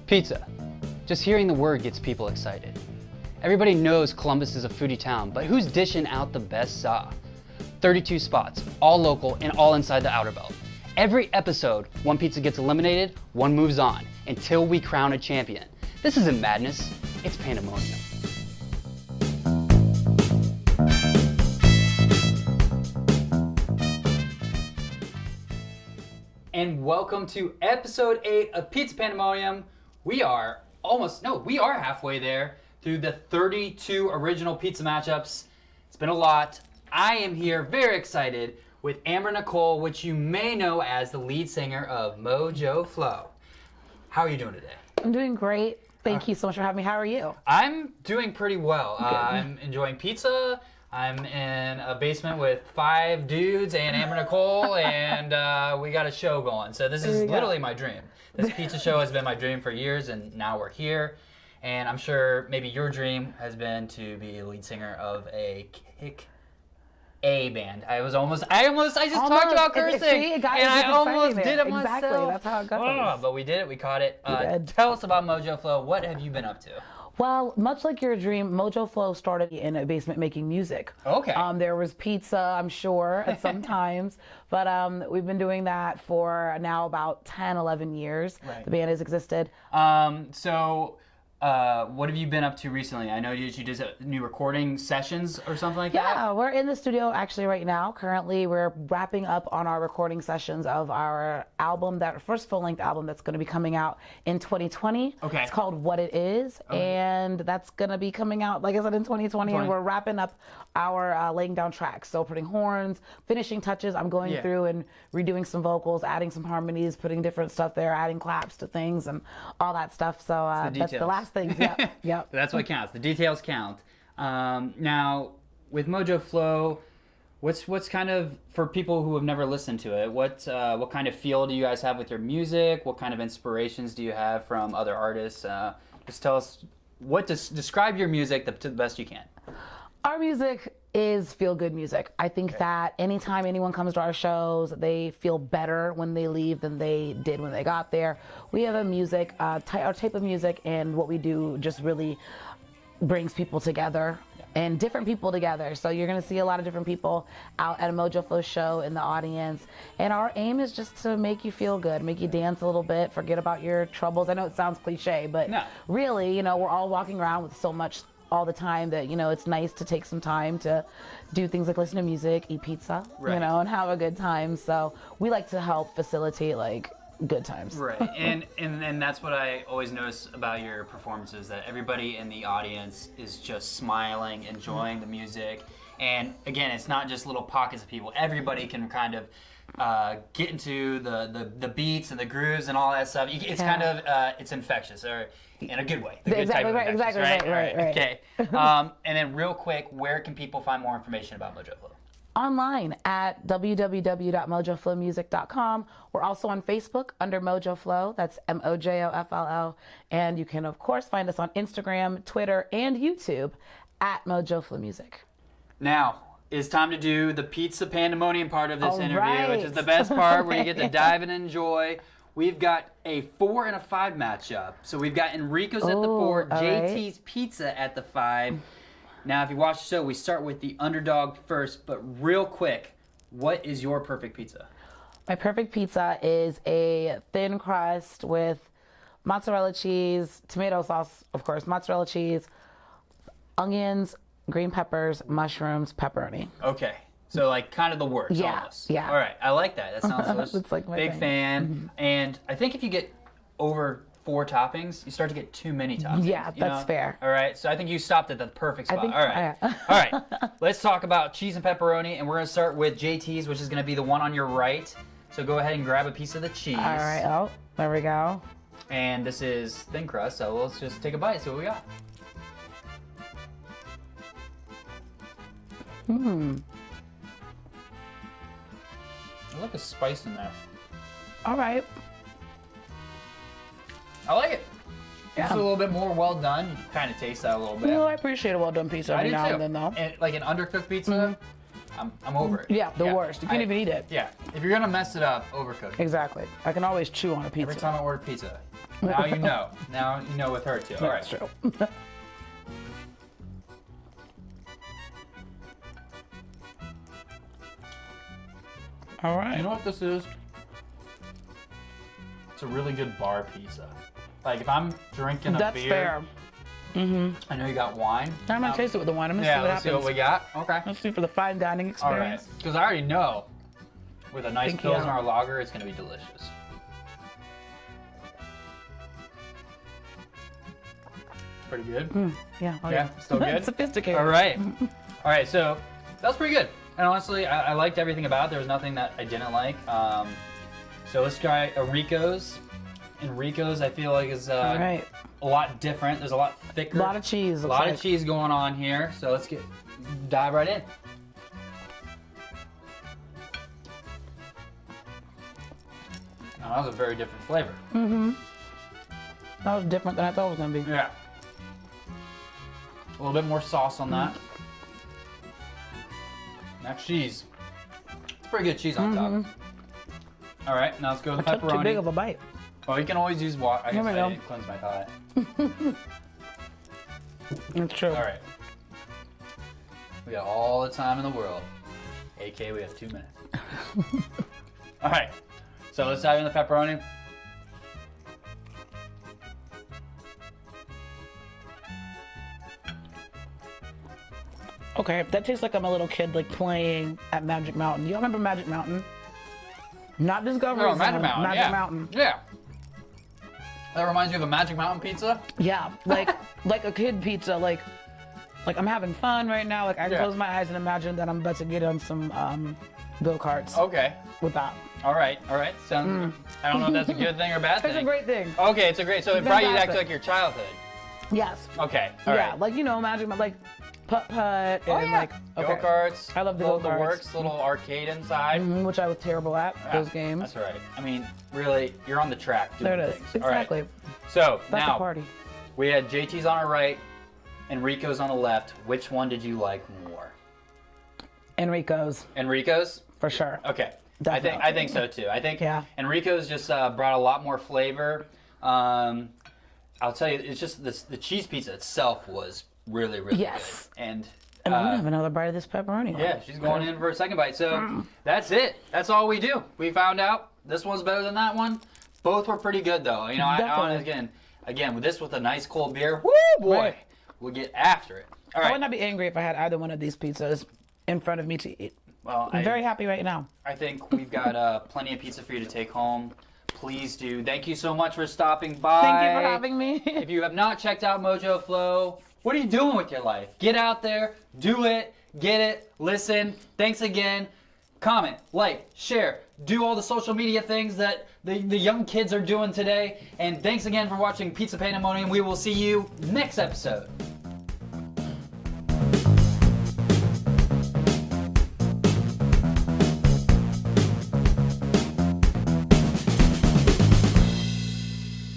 Pizza. Just hearing the word gets people excited. Everybody knows Columbus is a foodie town, but who's dishing out the best za? 32 spots, all local and all inside the Outer Belt. Every episode, one pizza gets eliminated, one moves on, until we crown a champion. This isn't madness, it's PANdemonium. And welcome to episode 8 of Pizza PANdemonium. We are halfway there through the 32 original pizza matchups. It's been a lot. I am here very excited with Amber Nicole, which you may know as the lead singer of Mojo Flow. How are you doing today? I'm doing great. Thank you so much for having me. How are you? I'm doing pretty well. I'm enjoying pizza. I'm in a basement with 5 dudes and Amber Nicole, and we got a show going. So this is literally my dream. This pizza show has been my dream for years, and now we're here. And I'm sure maybe your dream has been to be a lead singer of a kick-A band. I just talked about cursing, and I almost did it myself. Exactly, that's how it goes. Oh, but we did it, we caught it. Tell us about Mojo Flow. What have you been up to? Well, much like your dream, Mojo Flow started in a basement making music. Okay. There was pizza, I'm sure, at some times, but we've been doing that for now about 10, 11 years. Right. The band has existed. What have you been up to recently? I know you did new recording sessions or something like that? Yeah, we're in the studio actually right now. Currently, we're wrapping up on our recording sessions of our album, that first full-length album that's going to be coming out in 2020. Okay. It's called What It Is, and that's going to be coming out, like I said, in 2020, and we're wrapping up our laying down tracks. So putting horns, finishing touches. I'm going through and redoing some vocals, adding some harmonies, putting different stuff there, adding claps to things and all that stuff. So that's the last thing. Yep. That's what counts. The details count. Now, with Mojo Flow, what's kind of, for people who have never listened to it, what kind of feel do you guys have with your music? What kind of inspirations do you have from other artists? Just tell us, describe your music to the best you can. Our music is feel-good music. I think that anytime anyone comes to our shows, they feel better when they leave than they did when they got there. We have our type of music, and what we do just really brings people together and different people together. So you're going to see a lot of different people out at a Mojo Flow show in the audience. And our aim is just to make you feel good, make you dance a little bit, forget about your troubles. I know it sounds cliche, but really, we're all walking around with so much all the time that, it's nice to take some time to do things like listen to music, eat pizza, and have a good time. So we like to help facilitate good times. Right. And that's what I always notice about your performances, that everybody in the audience is just smiling, enjoying the music. And again, it's not just little pockets of people. Everybody can kind of get into the beats and the grooves and all that stuff. It's kind of it's infectious, or in a good way. Exactly right. Okay. And then real quick, where can people find more information about Mojo Flow? Online at www.mojoflowmusic.com. We're also on Facebook under Mojo Flow. That's MOJOFLO. And you can, of course, find us on Instagram, Twitter, and YouTube at Mojo Flow Music. Now, it's time to do the Pizza PANdemonium part of this interview, which is the best part, where you get to dive and enjoy. We've got a 4 and a 5 matchup. So we've got Enrico's at the 4, JT's Pizza at the 5. Now, if you watch the show, we start with the underdog first, but real quick, what is your perfect pizza? My perfect pizza is a thin crust with mozzarella cheese, tomato sauce, of course, mozzarella cheese, onions, green peppers, mushrooms, pepperoni. Okay. So kind of the works almost. Yeah. All right. I like that. That sounds delicious. It's my big thing. Fan. Mm-hmm. And I think if you get over 4 toppings, you start to get too many toppings. Yeah, that's fair. All right. So I think you stopped at the perfect spot. All right. All right. Let's talk about cheese and pepperoni, and we're going to start with JT's, which is going to be the one on your right. So go ahead and grab a piece of the cheese. All right. Oh, there we go. And this is thin crust, so let's just take a bite, see what we got. I like the spice in there. All right. I like it. It's a little bit more well done. You can kind of taste that a little bit. I appreciate a well done pizza every now and then, though. And like an undercooked pizza, I'm over it. Yeah, the worst. You can't even eat it. Yeah. If you're gonna mess it up, overcook it. Exactly. I can always chew on a pizza. Every time I order pizza, Now you know. Now you know with her too. All right. That's true. All right. You know what this is? It's a really good bar pizza. Like if I'm drinking a That's beer. fair. Mm-hmm. I know you got wine. I'm gonna taste it with the wine. I'm gonna see what let's happens. see what we got. Okay. Let's see for the fine dining All right. experience. Because I already know with a nice Thank you. Pilsner or lager, it's going to be delicious. Pretty good. Yeah. Oh, Yeah, still good? Sophisticated. All right. All right, so that was pretty good. And honestly, I liked everything about it. There was nothing that I didn't like. So let's try Enrico's. Enrico's, I feel like, is All right. a lot different. There's a lot thicker. A lot of cheese. A lot of cheese going on here. So let's dive right in. Now, that was a very different flavor. Mm-hmm. That was different than I thought it was gonna be. Yeah. A little bit more sauce on that. That cheese. It's pretty good cheese on top. All right, now let's go with the I took too pepperoni. big of a bite. Oh, you can always use water. I guess Here we I go. didn't cleanse my palate. It's true. All right. We got all the time in the world. AK, we have 2 minutes. All right. So let's dive in the pepperoni. Okay, that tastes like I'm a little kid like playing at Magic Mountain. You all remember Magic Mountain? Not Discovery Oh, Zone, Magic Mountain. Magic Yeah. Mountain. Yeah. That reminds you of a Magic Mountain pizza? Yeah, like like a kid pizza. Like I'm having fun right now. Like I can Yeah. close my eyes and imagine that I'm about to get on some go-karts Okay. with that. All right. All right. Sounds. I don't know if that's a good thing or a bad thing. It's a great thing. Okay, it's a great. So it brought you back to Fantastic. like your childhood. Yes. Okay. All right. Yeah, like you know, Magic Mountain, like putt-putt and Oh, yeah. like okay. Go-karts. I love the little, go-karts. The works, little arcade inside. Which I was terrible at Yeah, those games. That's right. I mean, really, you're on the track doing There it is. things. All right. Exactly. So That's now a party. we had JT's on our right, Enrico's on the left. Which one did you like more? Enrico's Enrico's? for sure. Okay. Definitely. I think so too. I think Yeah. Enrico's just brought a lot more flavor. I'll tell you, it's just the cheese pizza itself was really, really Yes. good. And And I'm gonna have another bite of this pepperoni. yeah, she's going in for a second bite. So that's it. That's all we do. We found out this one's better than that one. Both were pretty good though. You know, Definitely. again with this with a nice cold beer, woo boy, Right. we'll get after it. All I would right. not be angry if I had either one of these pizzas in front of me to eat. Well, I'm very happy right now. I think we've got plenty of pizza for you to take home. Please do. Thank you so much for stopping by. Thank you for having me. If you have not checked out Mojo Flow, what are you doing with your life? Get out there, do it, get it, listen. Thanks again. Comment, like, share, do all the social media things that the young kids are doing today. And thanks again for watching Pizza PANdemonium. We will see you next episode.